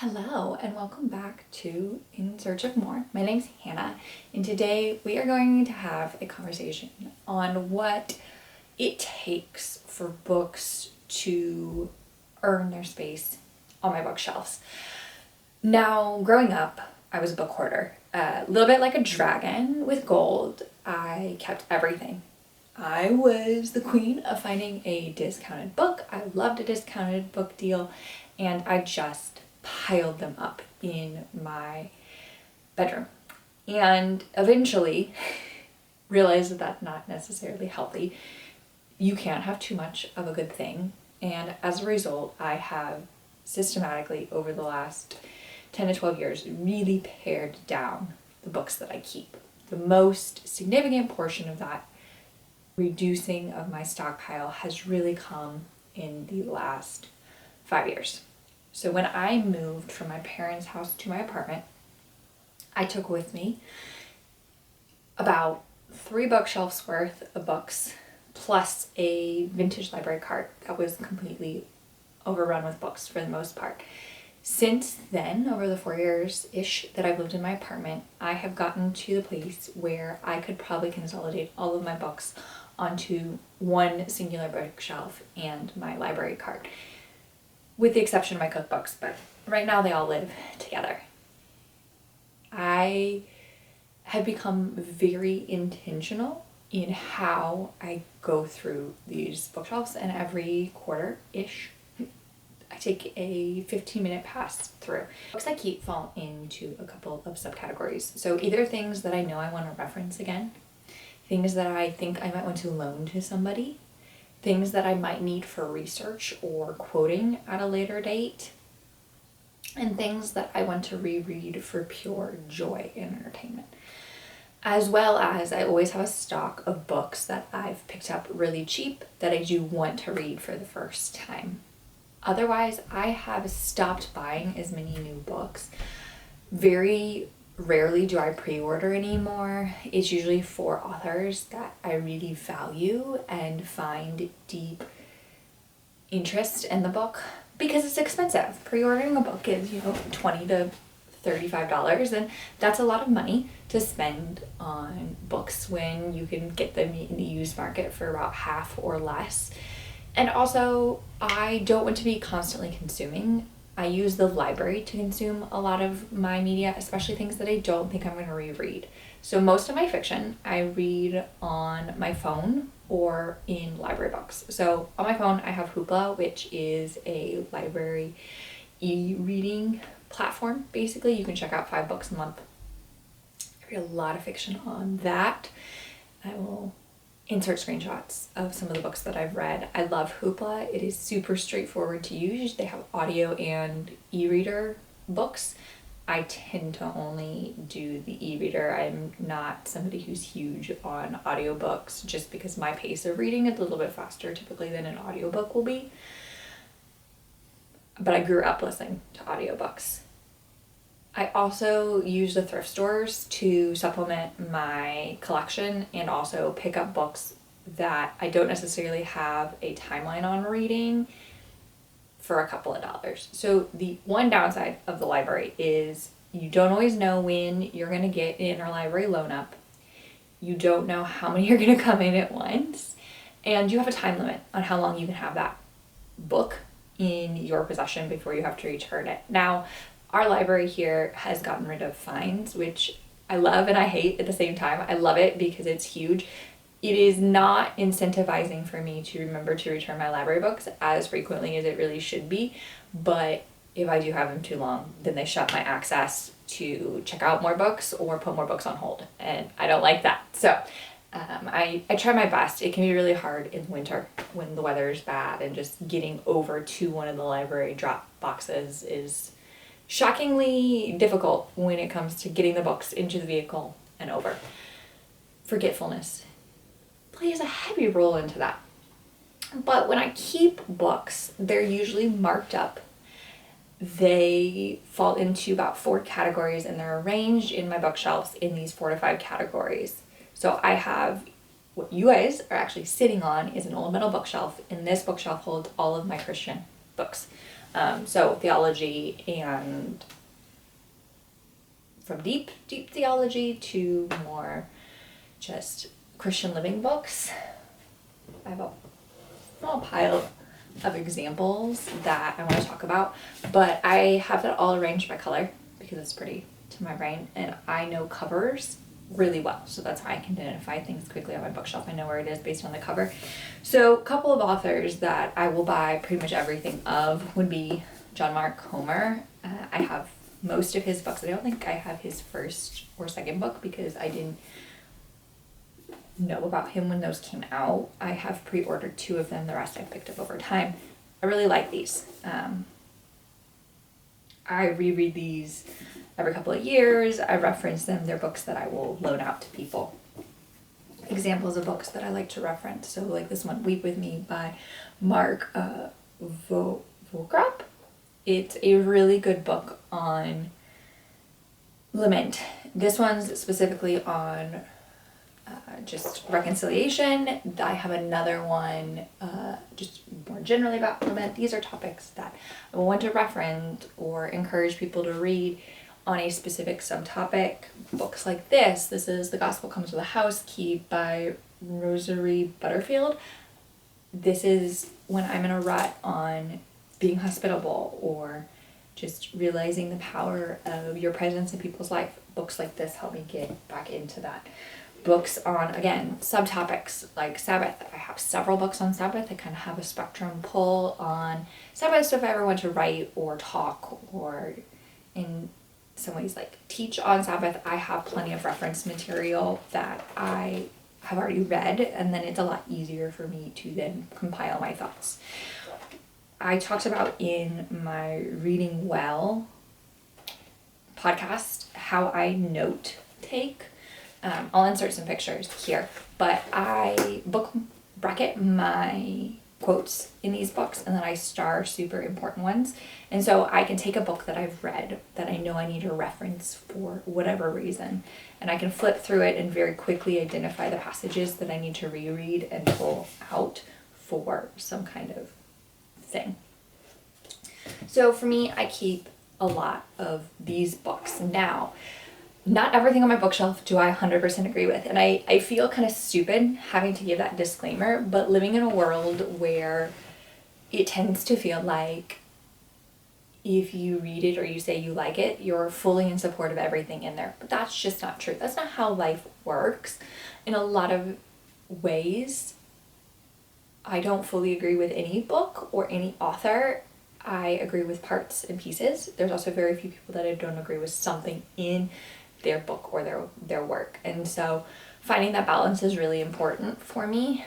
Hello and welcome back to In Search of More. My name's Hannah and today we are going to have a conversation on what it takes for books to earn their space on my bookshelves. Now, growing up, I was a book hoarder. A little bit like a dragon with gold. I kept everything. I was the queen of finding a discounted book. I loved a discounted book deal and I just piled them up in my bedroom and eventually realized that that's not necessarily healthy. You can't have too much of a good thing, and as a result I have systematically over the last 10 to 12 years really pared down the books that I keep. The most significant portion of that reducing of my stockpile has really come in the last 5 years. So when I moved from my parents' house to my apartment, I took with me about 3 bookshelves worth of books plus a vintage library cart that was completely overrun with books for the most part. Since then, over the 4 years-ish that I've lived in my apartment, I have gotten to the place where I could probably consolidate all of my books onto one singular bookshelf and my library cart, with the exception of my cookbooks, but right now they all live together. I have become very intentional in how I go through these bookshelves, and every quarter-ish I take a 15-minute pass through. Books I keep fall into a couple of subcategories. So either things that I know I want to reference again, things that I think I might want to loan to somebody, things that I might need for research or quoting at a later date, and things that I want to reread for pure joy and entertainment. As well as I always have a stock of books that I've picked up really cheap that I do want to read for the first time. Otherwise, I have stopped buying as many new books. Very rarely do I pre-order anymore. It's usually for authors that I really value and find deep interest in the book, because it's expensive. Pre-ordering a book is, $20 to $35, and that's a lot of money to spend on books when you can get them in the used market for about half or less. And also, I don't want to be constantly consuming. I use the library to consume a lot of my media, especially things that I don't think I'm going to reread. So most of my fiction I read on my phone or in library books. So on my phone I have Hoopla, which is a library e-reading platform. Basically, you can check out 5 books a month. I read a lot of fiction on that. I will insert screenshots of some of the books that I've read. I love Hoopla. It is super straightforward to use. They have audio and e-reader books. I tend to only do the e-reader. I'm not somebody who's huge on audiobooks just because my pace of reading is a little bit faster typically than an audiobook will be. But I grew up listening to audiobooks. I also use the thrift stores to supplement my collection and also pick up books that I don't necessarily have a timeline on reading for a couple of dollars. So the one downside of the library is you don't always know when you're going to get an interlibrary loan up. You don't know how many are going to come in at once. And you have a time limit on how long you can have that book in your possession before you have to return it. Now, our library here has gotten rid of fines, which I love and I hate at the same time. I love it because it's huge. It is not incentivizing for me to remember to return my library books as frequently as it really should be. But if I do have them too long, then they shut my access to check out more books or put more books on hold. And I don't like that. So I try my best. It can be really hard in winter when the weather is bad, and just getting over to one of the library drop boxes is shockingly difficult when it comes to getting the books into the vehicle and over. Forgetfulness plays a heavy role into that. But when I keep books, they're usually marked up. They fall into about 4 categories, and they're arranged in my bookshelves in these 4 to 5 categories. So I have what you guys are actually sitting on is an old metal bookshelf, and this bookshelf holds all of my Christian books. So theology, and from deep theology to more just Christian living books. I have a small pile of examples that I want to talk about, but I have that all arranged by color because it's pretty to my brain, and I know covers really well, so that's how I can identify things quickly on my bookshelf. I know where it is based on the cover. So a couple of authors that I will buy pretty much everything of would be John Mark Comer. I have most of his books. I don't think I have his first or second book because I didn't know about him when those came out. I have pre-ordered 2 of them. The rest I picked up over time. I really like these. I reread these every couple of years. I reference them. They're books that I will loan out to people. Examples of books that I like to reference. So like this one, Weep With Me by Mark Vograp. It's a really good book on lament. This one's specifically on just reconciliation. I have another one just more generally about lament. These are topics that I want to reference or encourage people to read on a specific subtopic. Books like this is The Gospel Comes with a House Key by Rosary Butterfield. This is when I'm in a rut on being hospitable or just realizing the power of your presence in people's life. Books like this help me get back into that. Books on, again, subtopics like Sabbath. I have several books on Sabbath. I kind of have a spectrum pull on Sabbath. So if I ever want to write or talk or in some ways like teach on Sabbath, I have plenty of reference material that I have already read, and then it's a lot easier for me to then compile my thoughts. I talked about in my Reading Well podcast how I note take. I'll insert some pictures here, but I book bracket my quotes in these books, and then I star super important ones. And so I can take a book that I've read that I know I need a reference for whatever reason, and I can flip through it and very quickly identify the passages that I need to reread and pull out for some kind of thing. So for me, I keep a lot of these books. Now, not everything on my bookshelf do I 100% agree with, and I feel kind of stupid having to give that disclaimer, but living in a world where it tends to feel like if you read it or you say you like it, you're fully in support of everything in there. But that's just not true. That's not how life works. In a lot of ways, I don't fully agree with any book or any author. I agree with parts and pieces. There's also very few people that I don't agree with something in their book or their work. And so finding that balance is really important for me,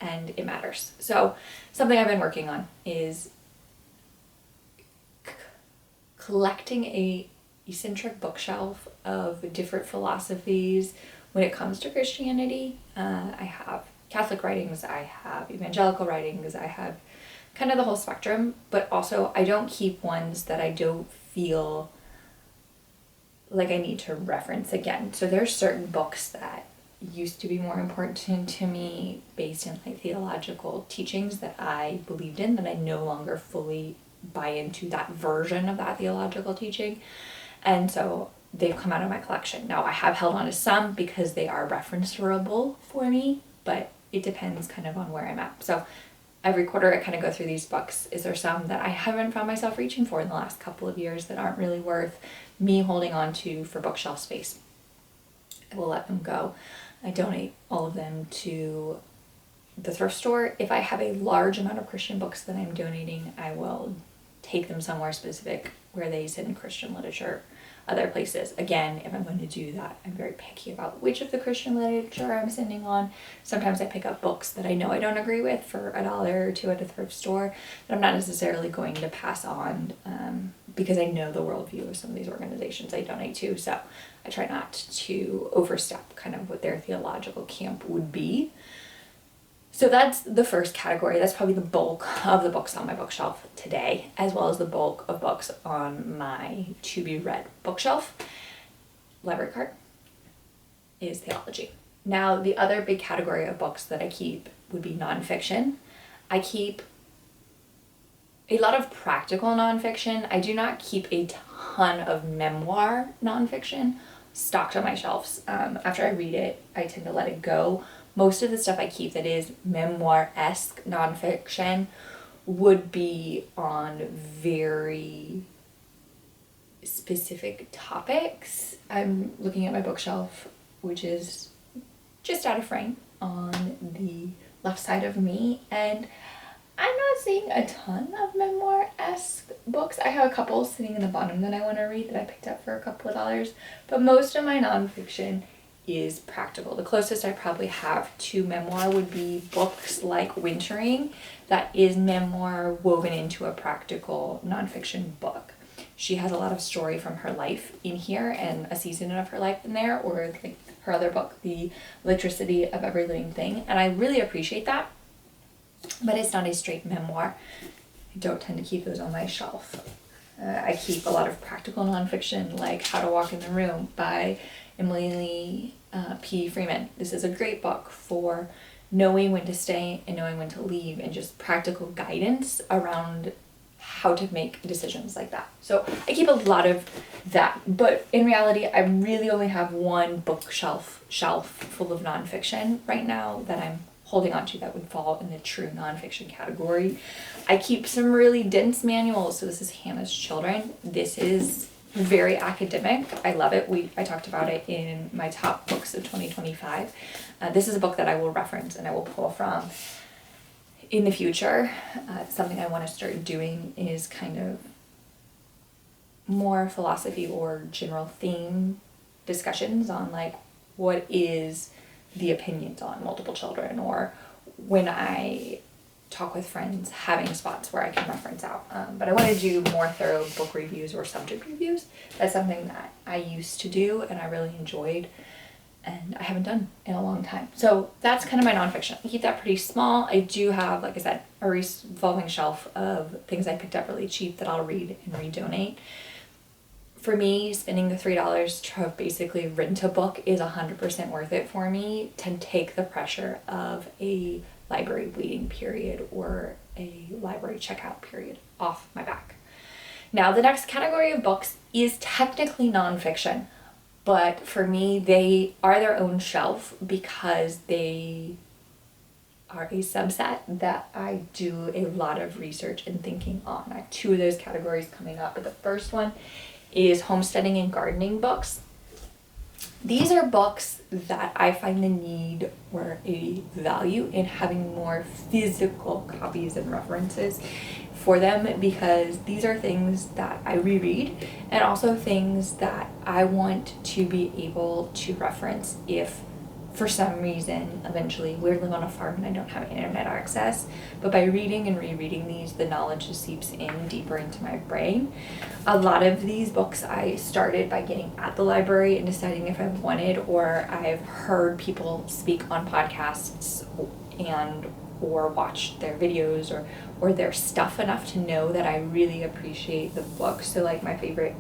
and it matters. So something I've been working on is collecting a eccentric bookshelf of different philosophies when it comes to Christianity. I have Catholic writings, I have evangelical writings, I have kind of the whole spectrum, but also I don't keep ones that I don't feel like I need to reference again. So there's certain books that used to be more important to me based in like theological teachings that I believed in that I no longer fully buy into that version of that theological teaching. And so they've come out of my collection. Now I have held on to some because they are referenceable for me, but it depends kind of on where I'm at. So every quarter I kind of go through these books. Is there some that I haven't found myself reaching for in the last couple of years that aren't really worth me holding on to for bookshelf space? I will let them go. I donate all of them to the thrift store. If I have a large amount of Christian books that I'm donating, I will take them somewhere specific where they sit in Christian literature, other places. Again, if I'm going to do that, I'm very picky about which of the Christian literature I'm sending on. Sometimes I pick up books that I know I don't agree with for $1 or $2 at a thrift store that I'm not necessarily going to pass on because I know the worldview of some of these organizations I donate to. So I try not to overstep kind of what their theological camp would be. So that's the first category. That's probably the bulk of the books on my bookshelf today, as well as the bulk of books on my to-be-read bookshelf. Library card is theology. Now, the other big category of books that I keep would be nonfiction. I keep a lot of practical nonfiction. I do not keep a ton of memoir nonfiction stocked on my shelves. After I read it, I tend to let it go. Most of the stuff I keep that is memoir-esque nonfiction would be on very specific topics. I'm looking at my bookshelf, which is just out of frame on the left side of me, and I'm not seeing a ton of memoir-esque books. I have a couple sitting in the bottom that I want to read that I picked up for a couple of dollars, but most of my nonfiction is practical. The closest I probably have to memoir would be books like Wintering, that is memoir woven into a practical nonfiction book. She has a lot of story from her life in here and a season of her life in there, or like her other book, The Electricity of Every Living Thing, and I really appreciate that. But it's not a straight memoir. I don't tend to keep those on my shelf. I keep a lot of practical nonfiction, like How to Walk in the Room by Emily P. Freeman. This is a great book for knowing when to stay and knowing when to leave, and just practical guidance around how to make decisions like that. So I keep a lot of that, but in reality, I really only have one bookshelf full of nonfiction right now that I'm holding on to that would fall in the true nonfiction category. I keep some really dense manuals. So this is Hannah's Children. This is very academic. I love it. I talked about it in my top books of 2025. This is a book that I will reference and I will pull from in the future. Something I want to start doing is kind of more philosophy or general theme discussions on like what is the opinions on multiple children, or when I talk with friends, having spots where I can reference out. But I want to do more thorough book reviews or subject reviews. That's something that I used to do and I really enjoyed, and I haven't done in a long time. So that's kind of my nonfiction. I keep that pretty small. I do have, like I said, a revolving shelf of things I picked up really cheap that I'll read and redonate. For me, spending the $3 to basically rent a book is 100% worth it for me to take the pressure of a library waiting period or a library checkout period off my back. Now, the next category of books is technically nonfiction, but for me, they are their own shelf because they are a subset that I do a lot of research and thinking on. I have two of those categories coming up, but the first one is homesteading and gardening books. These are books that I find the need or a value in having more physical copies and references for them, because these are things that I reread and also things that I want to be able to reference if for some reason eventually we live on a farm and I don't have internet access. But by reading and rereading these, the knowledge just seeps in deeper into my brain. A lot of these books I started by getting at the library and deciding if I wanted, or I've heard people speak on podcasts and or watched their videos or their stuff enough to know that I really appreciate the book. So like my favorite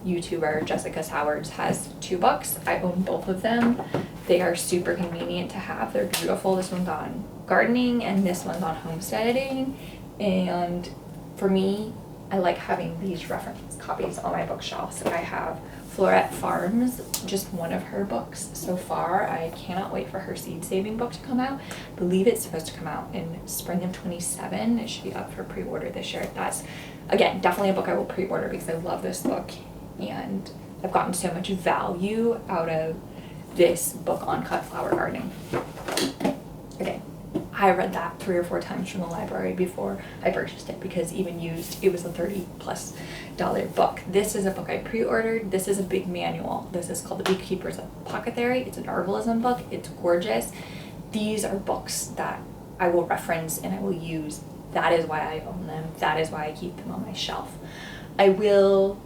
YouTuber, Jessica Sowards, has 2 books. I own both of them. They are super convenient to have. They're beautiful. This one's on gardening and this one's on homesteading. And for me, I like having these reference copies on my bookshelves. I have Florette Farms, just one of her books so far. I cannot wait for her seed saving book to come out. I believe it's supposed to come out in spring of 27. It should be up for pre-order this year. That's, again, definitely a book I will pre-order because I love this book. And I've gotten so much value out of this book on cut flower gardening. Okay, I read that 3 or 4 times from the library before I purchased it, because even used, it was a $30+ book. This is a book I pre-ordered. This is a big manual. This is called The Beekeeper's Apothecary. It's an herbalism book. It's gorgeous. These are books that I will reference and I will use. That is why I own them. That is why I keep them on my shelf. I will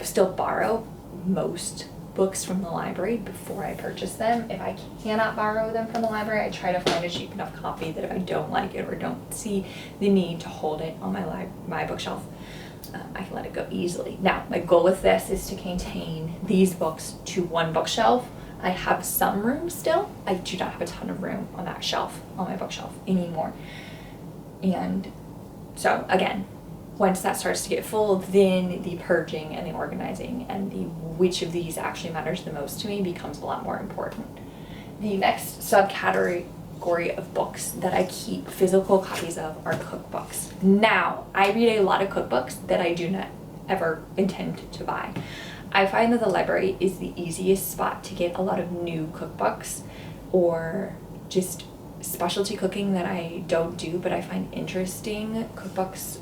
still borrow most books from the library before I purchase them. If I cannot borrow them from the library, I try to find a cheap enough copy that if I don't like it or don't see the need to hold it on my bookshelf, I can let it go easily. Now, my goal with this is to contain these books to one bookshelf. I have some room still. I do not have a ton of room on that shelf, on my bookshelf anymore. And So again, once that starts to get full, then the purging and the organizing and the which of these actually matters the most to me becomes a lot more important. The next subcategory of books that I keep physical copies of are cookbooks. Now, I read a lot of cookbooks that I do not ever intend to buy. I find that the library is the easiest spot to get a lot of new cookbooks or just specialty cooking that I don't do but I find interesting. Cookbooks,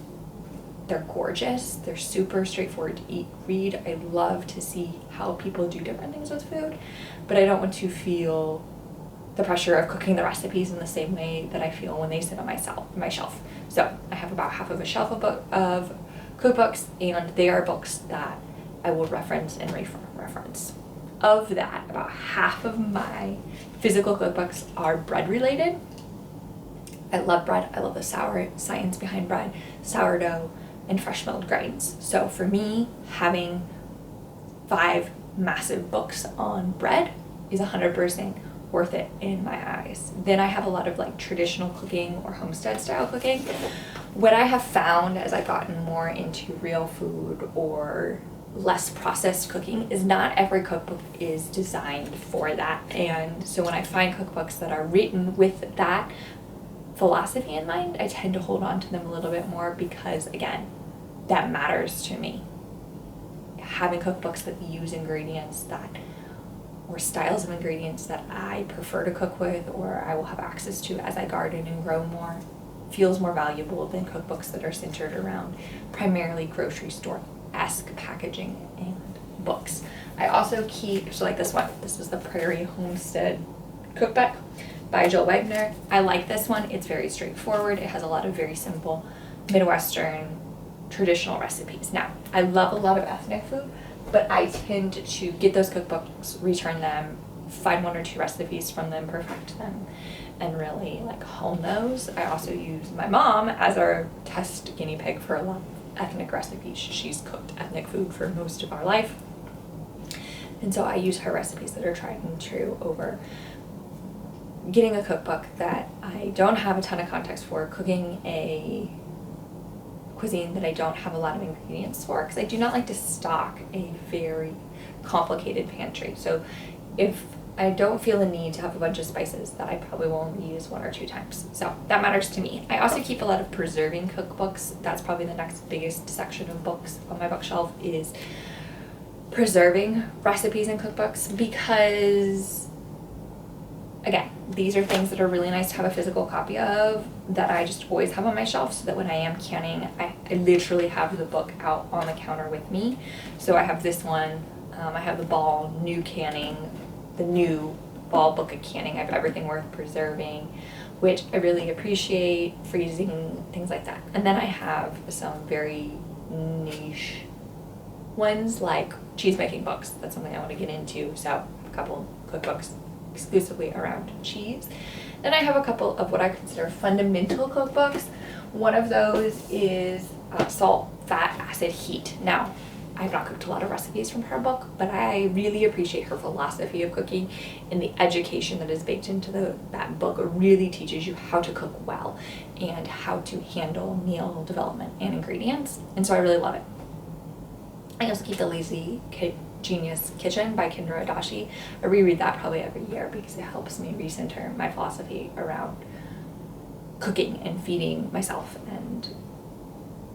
they're gorgeous, they're super straightforward to read. I love to see how people do different things with food, but I don't want to feel the pressure of cooking the recipes in the same way that I feel when they sit on my shelf. So I have about half of a shelf of cookbooks, and they are books that I will reference and reference. Of that, about half of my physical cookbooks are bread related. I love bread. I love the science behind bread, sourdough, and fresh milled grains. So for me, having 5 massive books on bread is 100% worth it in my eyes. Then I have a lot of like traditional cooking or homestead style cooking. What I have found as I've gotten more into real food or less processed cooking is not every cookbook is designed for that. And so when I find cookbooks that are written with that philosophy in mind, I tend to hold on to them a little bit more because, again, that matters to me. Having cookbooks that use ingredients or styles of ingredients that I prefer to cook with or I will have access to as I garden and grow more feels more valuable than cookbooks that are centered around primarily grocery store-esque packaging and books. I also keep, so like this one, this is the Prairie Homestead Cookbook by Jill Wagner. I like this one. It's very straightforward. It has a lot of very simple Midwestern traditional recipes. Now, I love a lot of ethnic food, but I tend to get those cookbooks, return them, find 1 or 2 recipes from them, perfect them, and really like hone those. I also use my mom as our test guinea pig for a lot of ethnic recipes. She's cooked ethnic food for most of our life. And so I use her recipes that are tried and true over getting a cookbook that I don't have a ton of context for, cooking a cuisine that I don't have a lot of ingredients for, because I do not like to stock a very complicated pantry. So if I don't feel the need to have a bunch of spices that I probably will only use 1 or 2 times. So that matters to me. I also keep a lot of preserving cookbooks. That's probably the next biggest section of books on my bookshelf is preserving recipes and cookbooks, because again, these are things that are really nice to have a physical copy of that I just always have on my shelf, so that when I am canning, I literally have the book out on the counter with me. So I have this one, I have the Ball New Canning, the new Ball Book of Canning. I have Everything Worth Preserving, which I really appreciate, freezing, things like that. And then I have some very niche ones like cheese making books. That's something I want to get into, so a couple cookbooks exclusively around cheese. Then I have a couple of what I consider fundamental cookbooks. One of those is Salt, Fat, Acid, Heat. Now, I have not cooked a lot of recipes from her book, but I really appreciate her philosophy of cooking, and the education that is baked into that book really teaches you how to cook well and how to handle meal development and ingredients, and so I really love it. I also keep the Lazy Genius Kitchen by Kendra Adachi. I reread that probably every year because it helps me recenter my philosophy around cooking and feeding myself and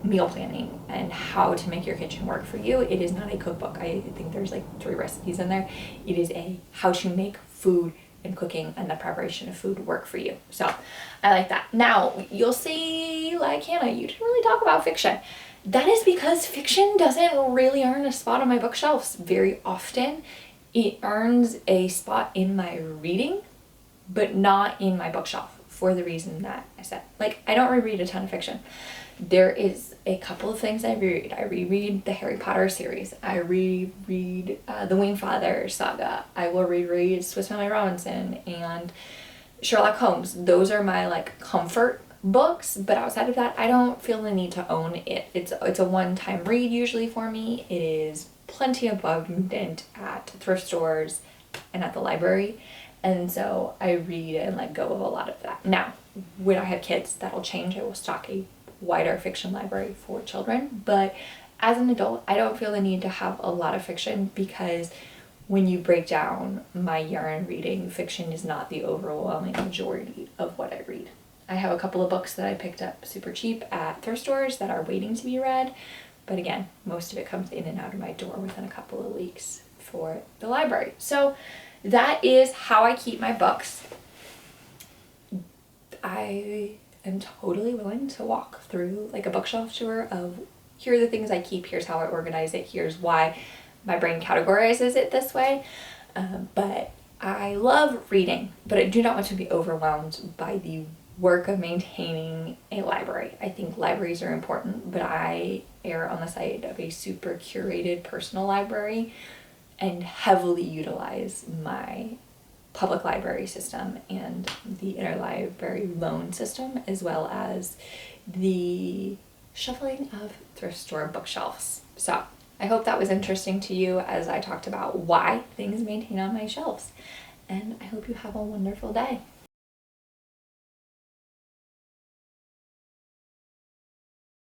meal planning and how to make your kitchen work for you. It is not a cookbook. I think there's like 3 recipes in there. It is a how to make food and cooking and the preparation of food work for you. So I like that. Now you'll see, like, Hannah, you didn't really talk about fiction. That is because fiction doesn't really earn a spot on my bookshelves very often. It earns a spot in my reading, but not in my bookshelf, for the reason that I said. Like, I don't reread a ton of fiction. There is a couple of things I reread. I reread the Harry Potter series. I reread the Wingfather saga. I will reread Swiss Family Robinson and Sherlock Holmes. Those are my like comfort books, but outside of that, I don't feel the need to own it. It's a one-time read usually for me. It is plenty abundant at thrift stores and at the library, and so I read and let go of a lot of that. Now, when I have kids, that'll change. I will stock a wider fiction library for children, but as an adult, I don't feel the need to have a lot of fiction because when you break down my yarn reading, fiction is not the overwhelming majority of what I read. I have a couple of books that I picked up super cheap at thrift stores that are waiting to be read, but again, most of it comes in and out of my door within a couple of weeks for the library. So that is how I keep my books. I am totally willing to walk through like a bookshelf tour of here are the things I keep, here's how I organize it, here's why my brain categorizes it this way. But I love reading, but I do not want to be overwhelmed by the work of maintaining a library. I think libraries are important, but I err on the side of a super curated personal library and heavily utilize my public library system and the interlibrary loan system, as well as the shuffling of thrift store bookshelves. So I hope that was interesting to you as I talked about why things maintain on my shelves. And I hope you have a wonderful day.